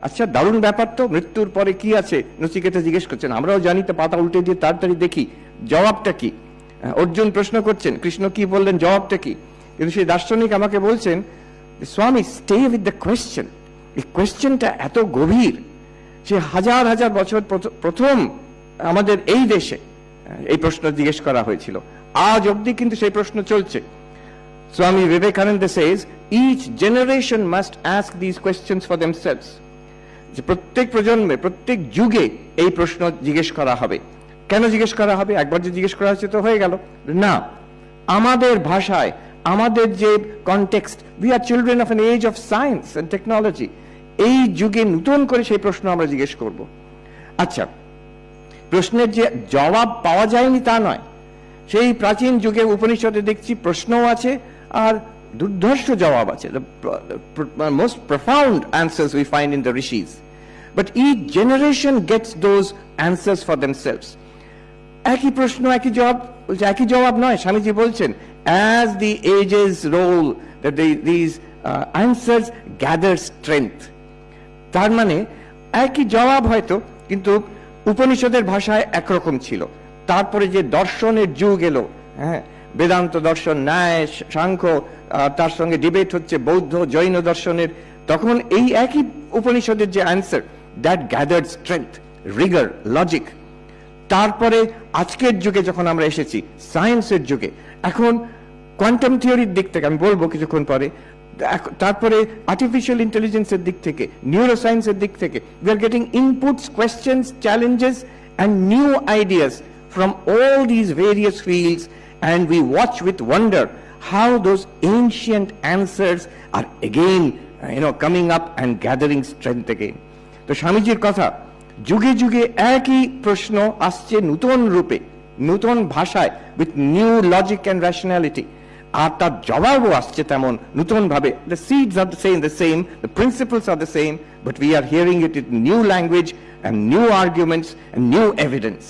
আচ্ছা, দারুণ ব্যাপার তো, মৃত্যুর পরে কি আছে নচিকেতা জিজ্ঞেস করছেন। আমরাও জানি তো, পাতা উল্টে দিয়ে তাড়াতাড়ি দেখি জবাবটা কি। অর্জুন প্রশ্ন করছেন, কৃষ্ণ কি বললেন, জবাবটা কি। কিন্তু সেই দার্শনিক আমাকে বলছেন, স্বামী স্টে উইথ দ্য কোয়েশ্চেন। এই কোয়েশ্চেনটা এত গভীর যে হাজার হাজার বছর প্রথম আমাদের এই দেশে এই প্রশ্ন জিজ্ঞেস করা হয়েছিল, আজ অবধি কিন্তু সেই প্রশ্ন চলছে। Swami Vivekananda says each generation must ask these questions for themselves. যে প্রত্যেক প্রজন্মে প্রত্যেক যুগে এই প্রশ্ন জিজ্ঞেস করা হবে। কেন জিজ্ঞেস করা হবে? একবার যে জিজ্ঞেস করা হচ্ছে তো হয়ে গেল না। আমাদের ভাষায়, আমাদের যে context, we are children of an age of science and technology, এই যুগে নতুন করে সেই প্রশ্ন আমরা জিজ্ঞেস করব। আচ্ছা, প্রশ্নের যে জবাব পাওয়া যায়নি তা নয়, সেই প্রাচীন যুগে উপনিষদে দেখছি প্রশ্নও আছে আর দুর্ধর্ষ জবাব আছে। The most profound answers we find in the rishis, but each generation gets those answers for themselves. একই প্রশ্ন একই জবাব, একই জবাব নয়। স্বামীজি বলছেন, as the ages roll, that these answers gather strength. তার মানে একই জবাব হয়তো, কিন্তু উপনিষদের ভাষায় একরকম ছিল। তারপরে যে দর্শনের যুগ এলো, হ্যাঁ, বেদান্ত দর্শন, ন্যায়, সাংখ্য, তার সঙ্গে ডিবেট হচ্ছে বৌদ্ধ জৈন দর্শনের, তখন এই একই উপনিষদের যে answer, that gathered strength, Regard, logic. তারপরে আজকের যুগে যখন আমরা এসেছি, সায়েন্সের যুগে, এখন কোয়ান্টাম থিওরির দিক থেকে আমি বলবো কিছুক্ষণ পরে, তারপরে আর্টিফিশিয়াল ইন্টেলিজেন্সের দিক থেকে, নিউরোসায়েন্সের দিক থেকে, we are getting inputs, questions, challenges and new ideas from all these various fields, and we watch with wonder how those ancient answers are again coming up and gathering strength again. তো স্বামীজির কথা, যুগে যুগে একই প্রশ্ন আসছে নতুন রূপে, নতুন ভাষায়, with new logic and rationality, আর তার জবাবও আসছে তেমন নতুন ভাবে। The seeds are the same, the principles are the same, but we are hearing it in new language and new arguments and new evidence.